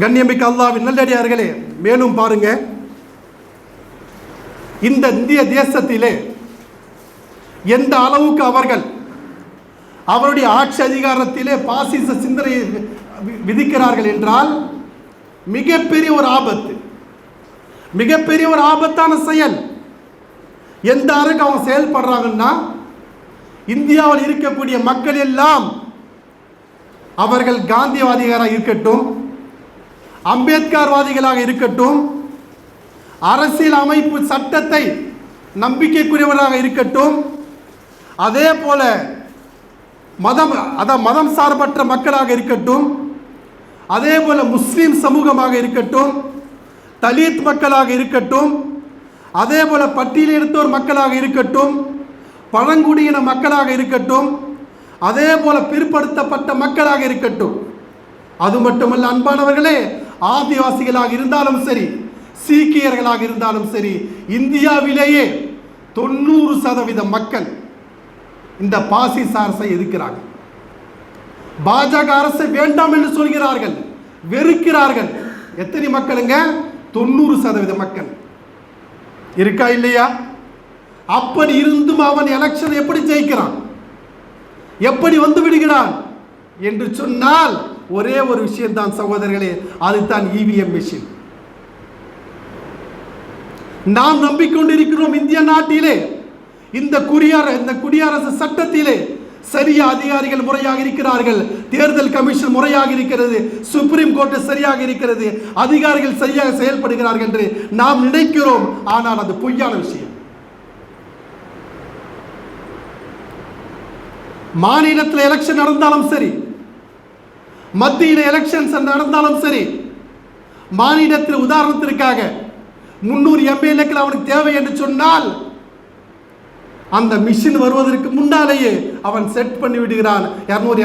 கண்ணியமிக்க அல்லாஹ்வின் நல்லடியார்களே, மேலும் பாருங்க, இந்த இந்திய தேசத்திலே எந்த அளவுக்கு அவர்கள் அவருடைய ஆட்சி அதிகாரத்திலே பாசிச சிந்தனை விதிக்கிறார்கள் என்றால் மிகப்பெரிய ஒரு ஆபத்து, மிகப்பெரிய ஒரு ஆபத்தான செயல். எந்த அளவுக்கு அவங்க செயல்படுறாங்கன்னா, இந்தியாவில் இருக்கக்கூடிய மக்கள் எல்லாம் அவர்கள் காந்தியவாதிகளாக இருக்கட்டும், அம்பேத்கர்வாதிகளாக இருக்கட்டும், அரசியல் அமைப்பு சட்டத்தை நம்பிக்கைக்குரியவராக இருக்கட்டும், அதே போல மதம் சார்பற்ற மக்களாக இருக்கட்டும், அதே போல முஸ்லிம் சமூகமாக இருக்கட்டும், தலித் மக்களாக இருக்கட்டும், அதே போல பட்டியலினத்தோர் மக்களாக இருக்கட்டும், பழங்குடியின மக்களாக இருக்கட்டும், அதே போல பிற்படுத்தப்பட்ட மக்களாக இருக்கட்டும், அது மட்டுமல்ல அன்பானவர்களே, ஆதிவாசிகளாக இருந்தாலும் சரி, சீக்கியர்களாக இருந்தாலும் சரி, இந்தியாவிலேயே 90% மக்கள் இந்த பாசிச அரசை எதிர்க்கிறார்கள். பாஜக அரசை வேண்டாம் என்று சொல்கிறார்கள், வெறுக்கிறார்கள். எத்தனை மக்களுங்க? 90% மக்கள். இருக்கா இல்லையா? அப்படி இருந்தும் அவன் எலெக்ஷன் எப்படி ஜெயிக்கிறான், எப்படி வந்து விடுகிறான் என்று சொன்னால் ஒரே ஒரு விஷயம் தான் சகோதரர்களே, அதுதான் இவிஎம் மிஷின். நாம் நம்பிக்கொண்டிருக்கிறோம் இந்திய நாட்டிலே இந்த குடியரசு சட்டத்திலே சரியா அதிகாரிகள் முறையாக இருக்கிறார்கள், தேர்தல் கமிஷன் முறையாக இருக்கிறது, சுப்ரீம் கோர்ட் சரியாக இருக்கிறது, அதிகாரிகள் சரியாக செயல்படுகிறார்கள் என்று நாம் நினைக்கிறோம். ஆனால் அது பொய்யான விஷயம். மாநிலத்தில் எலெக்ஷன் நடந்தாலும் சரி, மத்தியில் எலெக்ஷன்ஸ் நடந்தாலும் சரி, மாநிலத்தில் உதாரணத்திற்காக 300 எம்எல்ஏக்கள் அவனுக்கு தேவை என்று சொன்னால் அந்த மிஷின் வருவதற்கு முன்னாலேயே அவன் செட் பண்ணி விடுகிறான், 200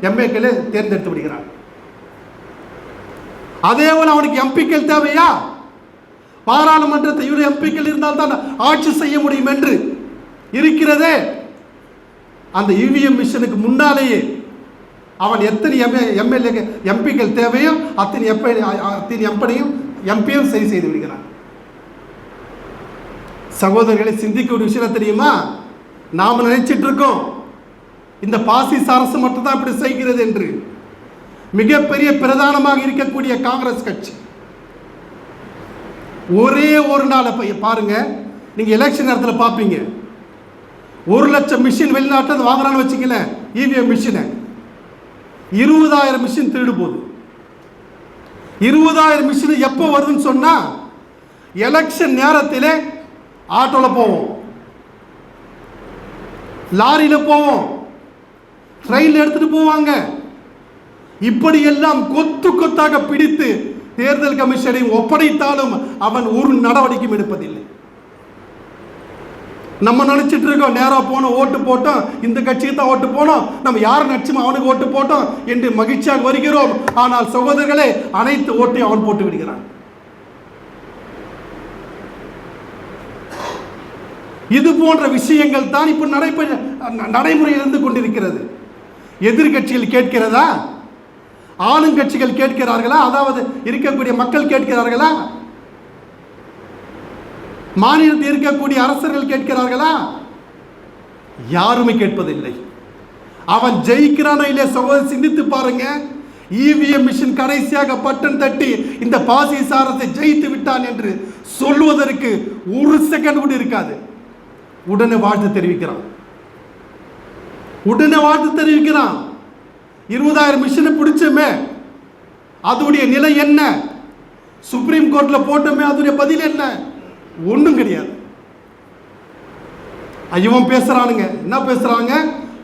எம்ஏக்களை தேர்ந்தெடுத்து விடுகிறான். அதே போல அவனுக்கு எம்பிக்கள் தேவையா? பாராளுமன்றத்தை 20 எம்பிக்கள் இருந்தால் தான் ஆட்சி செய்ய முடியும் என்று இருக்கிறதே. அந்த இவிஎம் மிஷனுக்கு முன்னாலேயே அவன் எத்தனை எம்பிக்கள் தேவையோ அத்தனை எம்பியும் சரி செய்து விடுகிறான். சகோதரர்களை, சிந்திக்க ஒரு விஷயம் தெரியுமா? நாம் நினைச்சிட்டு இருக்கோம் இந்த பாசிச அரசு மட்டும்தான் இப்படி செய்கிறது என்று. மிகப்பெரிய பிரதானமாக இருக்கக்கூடிய காங்கிரஸ் கட்சி ஒரே ஒரு நாள் பாருங்க, நீங்க எலெக்ஷன் நேரத்தில் பார்ப்பீங்க, 1 லட்சம் மிஷின் வெளிநாட்டில் வாங்குறான்னு வச்சுக்கல, இவிஎம் மிஷினை 20,000 மிஷின் திருடு போகுது. 20,000 மிஷின் எப்போ வருதுன்னு சொன்னா, எலெக்ஷன் நேரத்திலே ஆட்டோவில் போவோம், லாரியில் போவோம், ட்ரெயினில் எடுத்துட்டு போவாங்க. இப்படி எல்லாம் கொத்து கொத்தாக பிடித்து தேர்தல் கமிஷனை ஒப்படைத்தாலும் அவன் ஒரு நடவடிக்கையும் எடுப்பதில்லை. நம்ம நினைச்சிட்டு இருக்கோம், நேராக போனோம், ஓட்டு போட்டோம், இந்த கட்சிக்கு தான் ஓட்டு போனோம், நம்ம யார் நட்சமா அவனுக்கு ஓட்டு போட்டோம் என்று மகிழ்ச்சியாக வருகிறோம். ஆனால் சகோதரர்களே, அனைத்து ஓட்டையும் அவன் போட்டு விடுகிறான். இது போன்ற விஷயங்கள் தான் இப்ப நடைமுறையில் இருந்து கொண்டிருக்கிறது. எதிர்கட்சிகள் கேட்கிறதா? ஆளுங்கட்சிகள் கேட்கிறார்களா? அதாவது இருக்கக்கூடிய மக்கள் கேட்கிறார்களா? மாநிலத்தில் இருக்கக்கூடிய அரசர்கள் கேட்கிறார்களா? யாருமே கேட்பதில்லை. அவன் ஜெயிக்கிறானோ இல்லையா சகோதரர், சிந்தித்து பாருங்க. இவிஎம் மிஷின் கடைசியாக பட்டன் தட்டி இந்த பாசிச அரசை ஜெயித்து விட்டான் என்று சொல்வதற்கு 1 செகண்ட் கூட இருக்காது. உடனே வாழ்த்து தெரிவிக்கிறான், உடனே வாழ்த்து தெரிவிக்கிறான். 20,000 மிஷினை பிடிச்சமே, அதோடைய நிலை என்ன? சுப்ரீம் கோர்ட்ல போட்டோமே, அதோடைய பதில் என்ன? ஒன்றும் கிடையாது. ஐயவன் பேசுறானுங்க, என்ன பேசுறாங்க?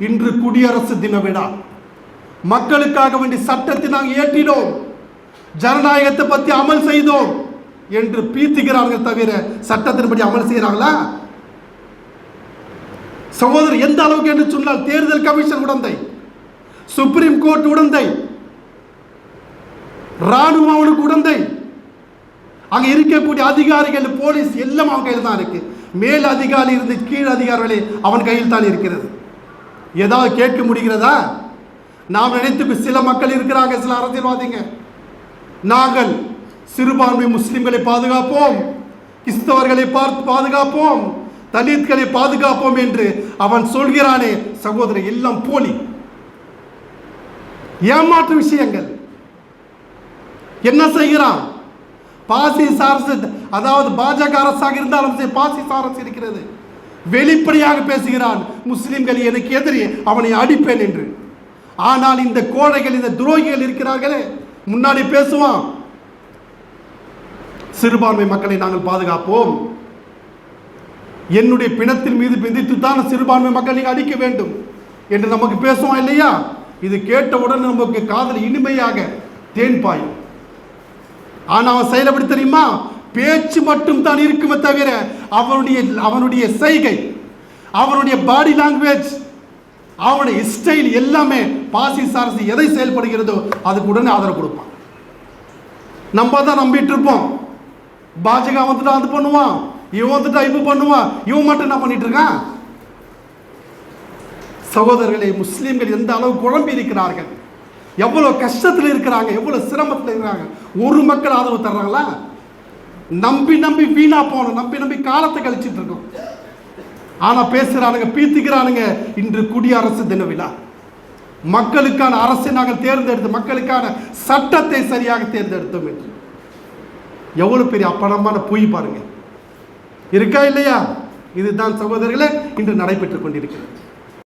இன்று குடியரசு தின விழா, மக்களுக்காக வேண்டிய சட்டத்தை நாங்கள் ஏற்றினோம், ஜனநாயகத்தை பற்றி அமல் செய்தோம் என்று பீத்துகிறார்கள் தவிர சட்டத்தின்படி அமல் செய்கிறாங்களா? சகோதரர், எந்த அளவுக்கு என்று சொன்னால் தேர்தல் கமிஷன் உடந்தை, சுப்ரீம் கோர்ட் உடந்தை, ராணுவம் அவனுக்கு உடந்தை, அங்க இருக்கக்கூடிய அதிகாரிகள், போலீஸ் எல்லாம் அவன் கையில் தான் இருக்கு. மேல் அதிகாரி இருந்து கீழ் அதிகாரிகளே அவன் கையில் தான் இருக்கிறது. ஏதாவது கேட்க முடிகிறதா? நாம் நினைத்து சில மக்கள் இருக்கிறாங்க, சில அரசியல்வாதிங்க, நாங்கள் சிறுபான்மை முஸ்லிம்களை பாதுகாப்போம், கிறிஸ்தவர்களை பாதுகாப்போம், தலித்களை பாதுகாப்போம் என்று அவன் சொல்கிறானே சகோதரர், எல்லாம் போலி, ஏமாற்று விஷயங்கள். என்ன செய்கிறான்? பாசிச அரசு, அதாவது பாஜக அரசாக இருந்தாலும் பாசிச அரசு இருக்கிறது, வெளிப்படையாக பேசுகிறான் முஸ்லிம்கள் எனக்கு எதிரி, அவனை அடிப்பேன் என்று. ஆனால் இந்த கோழைகள், இந்த துரோகிகள் இருக்கிறார்களே, முன்னாடி பேசுவான் சிறுபான்மை மக்களை நாங்கள் பாதுகாப்போம், என்னுடைய பிணத்தின் மீது பிந்தித்துத்தான் சிறுபான்மை மக்களை அடிக்க வேண்டும் என்று நமக்கு பேசுவான் இல்லையா? இது கேட்டவுடன் நமக்கு காதல் இனிமையாக தேன் பாயும். ஆனால் அவன் செயல் எப்படி தெரியுமா? பேச்சு மட்டும் தான் இருக்குமே தவிர அவனுடைய செய்கை, அவனுடைய பாடி லாங்குவேஜ், அவனுடைய ஸ்டைல் எல்லாமே பாசிச அரசு எதை செயல்படுகிறதோ அதுக்கு உடனே ஆதரவு கொடுப்பான். நம்ம தான் நம்பிட்டு இருப்போம், பாஜக வந்துட்டா அது பண்ணுவான், இவன் வந்துட்டா இப்ப பண்ணுவான், இவன் மட்டும் என்ன பண்ணிட்டு இருக்கான்? சகோதரர்களை, முஸ்லீம்கள் எந்த அளவு குழம்பி இருக்கிறார்கள், எவ்வளவு கஷ்டத்தில் இருக்கிறாங்க, எவ்வளவு சிரமத்தில் இருக்கிறாங்க. ஒரு மக்கள் ஆதரவு தர்றாங்களா? நம்பி நம்பி வீணா போனோம், நம்பி காலத்தை கழிச்சிட்டு இருக்கோம். ஆனா பேசுறானுங்க, பீத்திக்கிறானுங்க. இன்று குடியரசு தின விழா, மக்களுக்கான அரசை நாங்கள் தேர்ந்தெடுத்து, மக்களுக்கான சட்டத்தை சரியாக தேர்ந்தெடுத்தோம் என்று. எவ்வளவு பெரிய அப்படமான பொய் பாருங்க, இருக்கா இல்லையா? இதுதான் சகோதரர்களே இன்று நடைபெற்றுக் கொண்டிருக்கிறது.